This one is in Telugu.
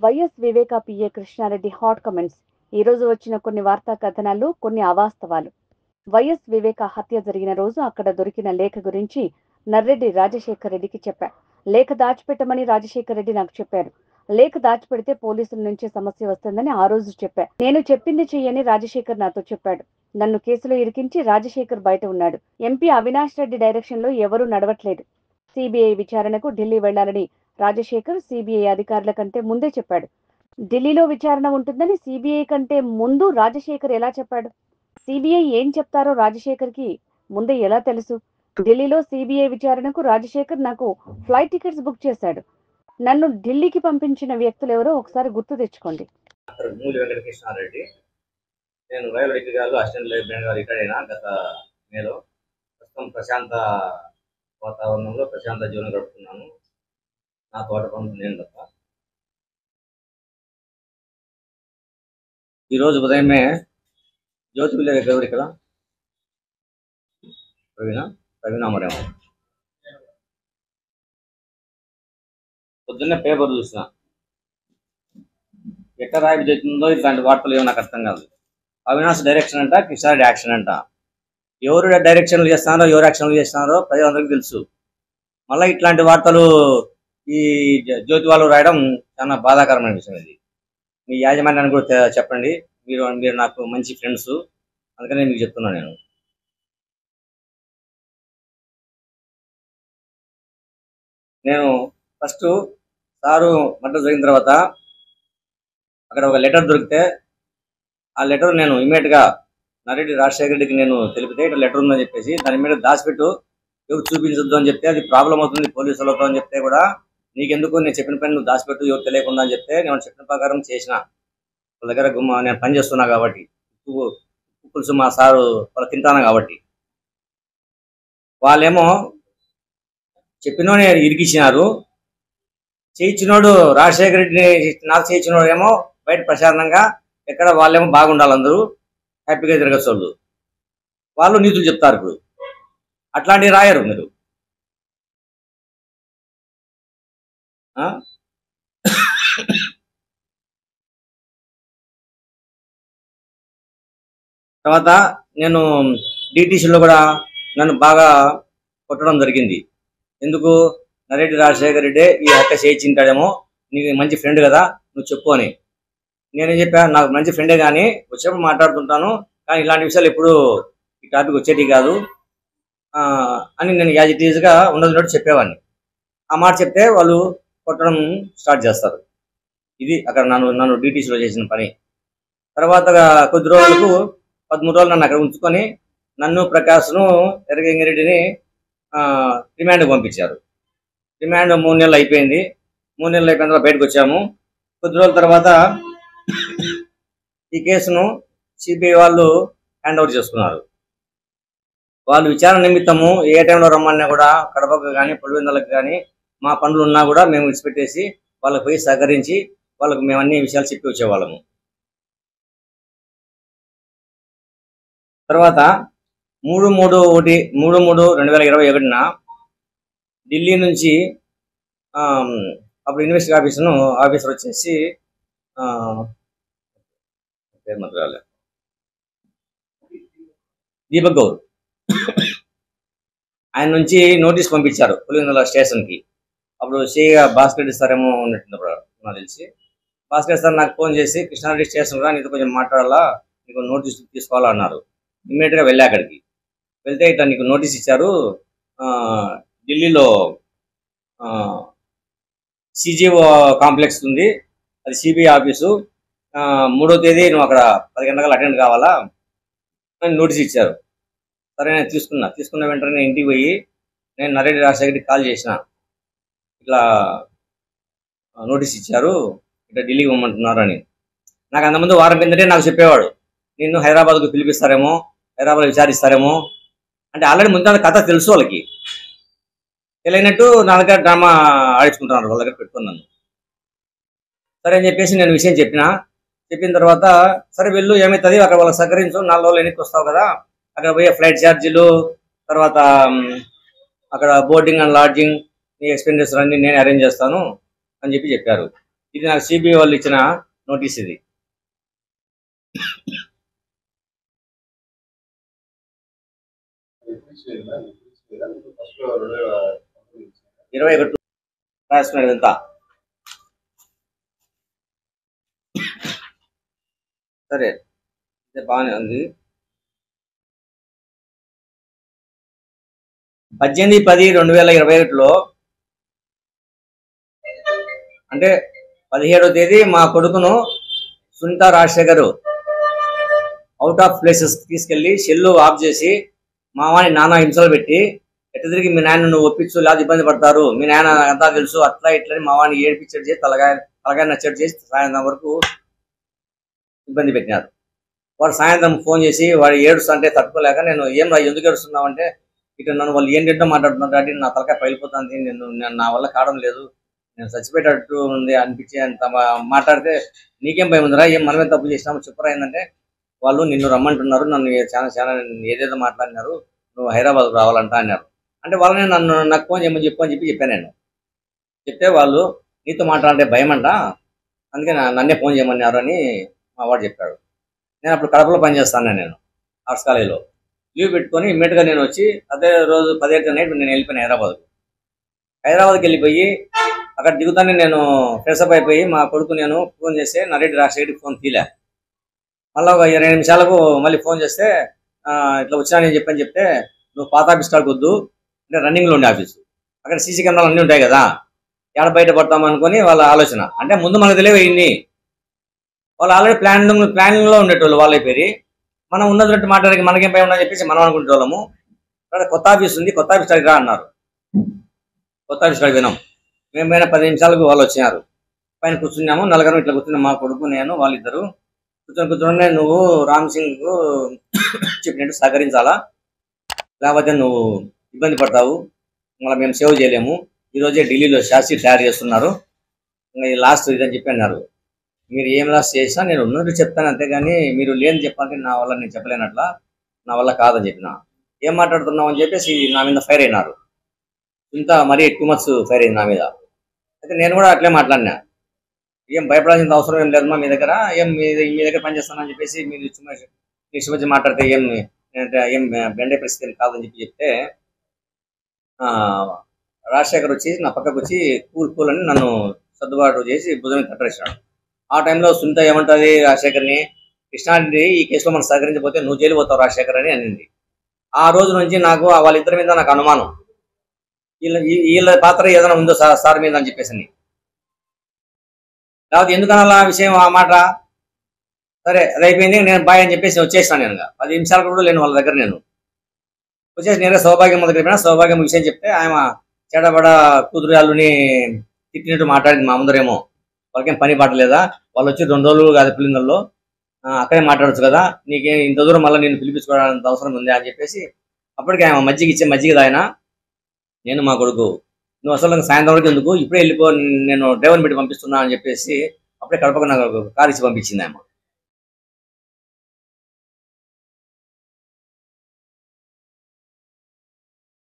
YS Viveka PA Krishnareddy hot comments. ఈ రోజు వచ్చిన కొన్ని వార్తా కథనాలు, కొన్ని అవాస్తవాలు. వైఎస్ వివేకా హత్య జరిగిన రోజు అక్కడ దొరికిన లేఖ గురించి నర్రెడ్డి రాజశేఖర్ రెడ్డికి చెప్పా. లేఖ దాచిపెట్టమని రాజశేఖర్ రెడ్డి నాకు చెప్పారు. లేఖ దాచిపెడితే పోలీసుల నుంచి సమస్య వస్తుందని ఆ రోజు చెప్పా. నేను చెప్పింది చెయ్యని రాజశేఖర్ నాతో చెప్పాడు. నన్ను కేసులో ఇరికించి రాజశేఖర్ బయట ఉన్నాడు. ఎంపీ అవినాష్ రెడ్డి డైరెక్షన్ లో ఎవరూ నడవట్లేదు. సిబిఐ విచారణకు ఢిల్లీ వెళ్లాలని రాజశేఖర్ సిబిఐ అధికారుల కంటే ముందే చెప్పాడు. ఢిల్లీలో విచారణ ఉంటుందని సిబిఐ కంటే ముందు రాజశేఖర్ ఎలా చెప్పాడు? సిబిఐ ఏం చెప్తారో రాజశేఖర్ కి ముందే ఎలా తెలుసు? ఢిల్లీలో సిబిఐ విచారణకు రాజశేఖర్ నాకు ఫ్లైట్ టికెట్స్ బుక్ చేశాడు. నన్ను ఢిల్లీకి పంపించిన వ్యక్తులు ఎవరో ఒకసారి గుర్తు తెచ్చుకోండి. మూలి వెంకటకృష్ణారెడ్డి. నేను రైల్వే అధికారులు అసిస్టెంట్ లైబ్రరీ గారు ఇక్కడైనా గత మేలో ప్రస్తుతం ప్రశాంత వాతావరణంలో ప్రశాంత జీవనం గడుపుతున్నాను. నా తోట పనులు నేను తప్ప. ఈరోజు ఉదయమే జ్యోతి విలేజ్ ఎవరు ఇక్కడ ప్రవీణ మరేమో పొద్దున్నే పేపర్ చూసిన ఎట్ట రాయి జరుగుతుందో ఇట్లాంటి వార్తలు ఏమో నాకు అర్థం కాదు. అవినాష్ డైరెక్షన్ అంట, కృష్ణారెడ్డి యాక్షన్ అంట. ఎవరు డైరెక్షన్లు చేస్తున్నారో ఎవరు యాక్షన్లు చేస్తున్నారో ప్రజలందరికీ తెలుసు. మళ్ళీ ఇట్లాంటి వార్తలు ఈ జ్యోతి వాళ్ళు రాయడం చాలా బాధాకరమైన విషయం. ఇది మీ యాజమాన్యాన్ని కూడా చెప్పండి. మీరు నాకు మంచి ఫ్రెండ్స్, అందుకనే మీకు చెప్తున్నాను. నేను ఫస్ట్ సారు మర్డర్ జరిగిన తర్వాత అక్కడ ఒక లెటర్ దొరికితే ఆ లెటర్ నేను ఇమీడియట్గా నర్రెడ్డి రాజశేఖర రెడ్డికి నేను తెలిపితే ఇట్లా లెటర్ ఉందని చెప్పేసి దాని మీద దాచిపెట్టు, ఎవరు చూపించొద్దు అని చెప్తే అది ప్రాబ్లం అవుతుంది పోలీసులతో అని చెప్తే కూడా నీకెందుకు నేను చెప్పిన పని నువ్వు దాచిపెట్టు ఎవరు తెలియకుండా అని చెప్తే నేను చెప్పిన ప్రకారం చేసిన. వాళ్ళ దగ్గర నేను పని చేస్తున్నా కాబట్టి, పులుసు మా సారు వాళ్ళు తింటాను కాబట్టి. వాళ్ళేమో చెప్పినోనే ఇరికిచ్చినారు. చేయించినోడు రాజశేఖర రెడ్డిని నాకు చేయించినోడు ఏమో బయట ప్రశాంతంగా ఎక్కడ వాళ్ళేమో బాగుండాలి, అందరూ హ్యాపీగా తిరగచ్చు. వాళ్ళు నీతులు చెప్తారు. ఇప్పుడు అట్లాంటివి రాయరు మీరు. తర్వాత నేను డిటీసీలో కూడా నన్ను బాగా కొట్టడం జరిగింది. ఎందుకు? నర్రెడ్డి రాజశేఖర రెడ్డి ఈ హత్య చేయించింటాడేమో, నీకు మంచి ఫ్రెండ్ కదా నువ్వు చెప్పు అని. నేనేం చెప్పా, నాకు మంచి ఫ్రెండే కానీ వచ్చేప్పుడు మాట్లాడుతుంటాను, కానీ ఇలాంటి విషయాలు ఎప్పుడు ఈ టాపిక్ వచ్చేటి కాదు అని నేను యాజ్ ఇట్ ఈజ్గా ఉన్నట్టు చెప్పేవాడిని. ఆ మాట చెప్తే వాళ్ళు కొట్టడం స్టార్ట్ చేస్తారు. ఇది అక్కడ నన్ను డిటీసీలో చేసిన పని. తర్వాత కొద్ది రోజులకు 13 రోజులు నన్ను అక్కడ ఉంచుకొని నన్ను ప్రకాష్ను ఎర్రగంగిరెడ్డిని రిమాండ్కి పంపించారు. రిమాండ్ 3 నెలలు అయిపోయింది. 3 నెలలు అయిపోయిన తర్వాత బయటకు వచ్చాము. కొద్ది రోజుల తర్వాత ఈ కేసును సిబిఐ వాళ్ళు హ్యాండ్ ఓవర్ చేసుకున్నారు. వాళ్ళు విచారణ నిమిత్తము ఏ టైంలో రమ్మన్నా కూడా కడపకు కానీ పులివెందులకు కానీ మా పనులు ఉన్నా కూడా మేము విడిచిపెట్టేసి వాళ్ళకి పోయి సహకరించి వాళ్ళకు మేము అన్ని విషయాలు చెప్పి వచ్చేవాళ్ళము. తర్వాత 3/3/2021 ఢిల్లీ నుంచి అప్పుడు ఇన్వెస్టిగేషన్ ఆఫీసర్ వచ్చేసి దీపక్ గౌర్, ఆయన నుంచి నోటీస్ పంపించారు పులివెందుల స్టేషన్కి. అప్పుడు సిఐగా భాస్కర్ రెడ్డి సార్ ఏమో ఉన్నట్టు నాకు తెలిసి. భాస్కర్ సార్ నాకు ఫోన్ చేసి కృష్ణారెడ్డి స్టేషన్ రా, నీతో కొంచెం మాట్లాడాలా, నీకు నోటీస్ తీసుకోవాలా అన్నారు. ఇమ్మీడియట్గా వెళ్ళా అక్కడికి. వెళ్తే ఇట్లా నీకు నోటీస్ ఇచ్చారు, ఢిల్లీలో సిజిఓ కాంప్లెక్స్ ఉంది, అది సిబిఐ ఆఫీసు, 3వ తేదీ నువ్వు అక్కడ 10 గంటలకు అటెండ్ కావాలా అని నోటీస్ ఇచ్చారు. సరే నేను తీసుకున్న వెంటనే నేను ఇంటికి పోయి నేను నర్రెడ్డి రాజశేఖర్కి కాల్ చేసిన, ఇట్లా నోటీస్ ఇచ్చారు, ఇట్లా ఢిల్లీకి ఇవ్వమంటున్నారు అని. నాకు అంతకుముందు వారం కిందటే నాకు చెప్పేవాడు, నిన్ను హైదరాబాద్కు పిలిపిస్తారేమో, హైదరాబాద్ విచారిస్తారేమో అంటే. ఆల్రెడీ ముందు కథ తెలుసు వాళ్ళకి. తెలియనట్టు నా దగ్గర డ్రామా ఆడించుకుంటున్నారు, వాళ్ళ దగ్గర పెట్టుకున్నాను. సరే అని చెప్పేసి నేను విషయం చెప్పిన తర్వాత సరే వెళ్ళు, ఏమవుతుంది అక్కడ వాళ్ళకి సహకరించు, 4 రోజులు ఎన్నికి వస్తావు కదా, అక్కడ పోయే ఫ్లైట్ ఛార్జీలు, తర్వాత అక్కడ బోర్డింగ్ అండ్ లాడ్జింగ్, నీ ఎక్స్పెండిచర్ అన్ని నేను అరేంజ్ చేస్తాను అని చెప్పారు. ఇది నాకు సిబిఐ వాళ్ళు ఇచ్చిన నోటీస్. ఇది 21 రాసుకున్నాడు ఎంత. సరే బాగానే ఉంది. 18/10/2021లో అంటే 17వ తేదీ మా కొడుకును Sunitha Rajasekhar out of places తీసుకెళ్లి సెల్లు ఆఫ్ చేసి మావాని నానా హింసలు పెట్టి ఎట్ట తిరిగి మీ నాయన నువ్వు ఒప్పించు లేదా ఇబ్బంది పడతారు, మీ నాయన అంతా తెలుసు అట్లా ఇట్లని మావాని ఏడిపించడం చేసి తలగాయ నచ్చడం చేసి సాయంత్రం వరకు ఇబ్బంది పెట్టినారు. వాడు సాయంత్రం ఫోన్ చేసి వాడు ఏడుస్తుంటే తట్టుకోలేక నేను ఏం రా ఎందుకు ఏడుస్తున్నావు అంటే ఇటు నన్ను వాళ్ళు ఏంటంటే మాట్లాడుతున్నారు కాబట్టి నా తలకాయ పగిలిపోతుంది, నేను నా వల్ల కావడం లేదు, నేను చచ్చిపోయేటట్టు ఉంది అనిపించి అంత మాట్లాడితే నీకేం భయం ఉందిరా, ఏం మనమే తప్పు చేసినాము చెప్పరా ఏంటంటే వాళ్ళు నిన్ను రమ్మంటున్నారు, నన్ను చాలా ఏదేదో మాట్లాడినారు, నువ్వు హైదరాబాద్ రావాలంట అన్నారు. అంటే వాళ్ళని నాకు ఫోన్ చేయమని చెప్పాను నేను. చెప్తే వాళ్ళు నీతో మాట్లాడే భయం అంట, అందుకే నన్నే ఫోన్ చేయమన్నారు అని మా వాడు చెప్పాడు. నేను అప్పుడు కడపలో పనిచేస్తాను, నేను ఆర్ట్స్ కాలేజీలో లీవ్ పెట్టుకొని ఇమ్మీడియట్గా నేను వచ్చి అదే రోజు 18 నైట్ నేను వెళ్ళిపోయాను హైదరాబాద్కి వెళ్ళిపోయి అక్కడ దిగుతానే నేను ఫ్రెషప్ అయిపోయి మా కొడుకు నేను ఫోన్ చేస్తే నరేడి రాజశేఖర్కి ఫోన్ తీలే. మళ్ళీ ఒక 20 నిమిషాలకు మళ్ళీ ఫోన్ చేస్తే ఇట్లా వచ్చినా నేను చెప్తే నువ్వు పాత ఆఫీస్ కాడికి వద్దు అంటే రన్నింగ్లో ఉండే ఆఫీసు, అక్కడ సీసీ కెమెరాలు అన్నీ ఉంటాయి కదా, ఎక్కడ బయట పడతాం అనుకుని వాళ్ళ ఆలోచన. అంటే ముందు మనకు తెలియవు ఇన్ని, వాళ్ళు ఆల్రెడీ ప్లానింగ్లో ఉండేటోళ్ళు వాళ్ళ పేరు. మనం ఉన్నట్టు మాట్లాడికి మనకేం పై ఉందని చెప్పేసి మనం అనుకునే వాళ్ళము. ఇక్కడ కొత్త ఆఫీస్ ఉంది, కొత్త ఆఫీస్ కాడికి రా అన్నారు. కొత్త ఆఫీస్ కాడికి వినాం. మేము పైన 10 నిమిషాలకు వాళ్ళు వచ్చినారు. పైన కూర్చున్నాము, నలుగురం ఇట్లా కూర్చున్నాం, మా కొడుకు నేను వాళ్ళిద్దరు కూర్చొని నువ్వు రామ్ సింగ్ చెప్పినట్టు సహకరించాలా, లేకపోతే నువ్వు ఇబ్బంది పడతావు, మళ్ళీ మేము సేవ్ చేయలేము, ఈరోజే ఢిల్లీలో శాస్త్రి తయారు చేస్తున్నారు, ఇంకా లాస్ట్ ఇదని చెప్పి అన్నారు. మీరు ఏం లాస్ట్ చేసినా నేను ఉన్నట్టు చెప్తాను, అంతేగాని మీరు లేని చెప్పాలంటే నా వల్ల నేను చెప్పలేనట్లా, నా వల్ల కాదని చెప్పిన. ఏం మాట్లాడుతున్నావు అని చెప్పేసి నా మీద ఫైర్ అయినారు. ఇంత మరీ 2 months ఫైర్ అయింది నా మీద. అయితే నేను కూడా అట్లే మాట్లాడినా, ఏం భయపడాల్సిన అవసరం ఏం లేదమ్మా, మీ దగ్గర ఏం మీ దగ్గర పనిచేస్తానని చెప్పేసి మీరు ఇష్టమచ్చి మాట్లాడితే ఏం బెండే పరిస్థితి కాదని చెప్తే రాజశేఖర్ వచ్చి నా పక్కకు వచ్చి కూల్ అని నన్ను సర్దుబాటు చేసి భుజం తట్టరేసాడు. ఆ టైంలో సునీత ఏమంటుంది రాజశేఖర్ని, కృష్ణారెడ్డి ఈ కేసులో మనం సహకరించకపోతే నువ్వు జైలు పోతావు రాజశేఖర్ అని అనింది. ఆ రోజు నుంచి నాకు వాళ్ళిద్దరి మీద నాకు అనుమానం, వీళ్ళ పాత్ర ఏదైనా ఉందో సార్ మీద అని చెప్పేసి. లేకపోతే ఎందుకన్నా ఆ విషయం ఆ మాట సరే అది అయిపోయింది, నేను బాయ్ అని చెప్పేసి వచ్చేసాను. నేను 10 నిమిషాలు కూడా లేను వాళ్ళ దగ్గర. నేను వచ్చేసి నేనే సౌభాగ్యం దగ్గర పోయినా, సౌభాగ్యం విషయం చెప్తే ఆమె చెడబడ కూతురు వాళ్ళని తిట్టినట్టు మాట్లాడింది మా ముందరేమో. వాళ్ళకేం పని పాటలేదా, వాళ్ళు వచ్చి 2 రోజులు కాదు పిల్లల్లో అక్కడే మాట్లాడచ్చు కదా, నీకేం ఇంత దూరం మళ్ళీ నేను పిలిపించుకోవడానికి అవసరం ఉంది అని చెప్పేసి అప్పటికి ఆమె మజ్జిగ తాగిన. నేను మా కొడుకు నువ్వు అసలు సాయంత్రం వరకు ఎందుకు, ఇప్పుడే వెళ్ళిపో, నేను డ్రైవర్ని పెట్టి పంపిస్తున్నా అని చెప్పేసి అప్పుడే కడపకు నాకు కారు ఇచ్చి పంపించింది ఆమె.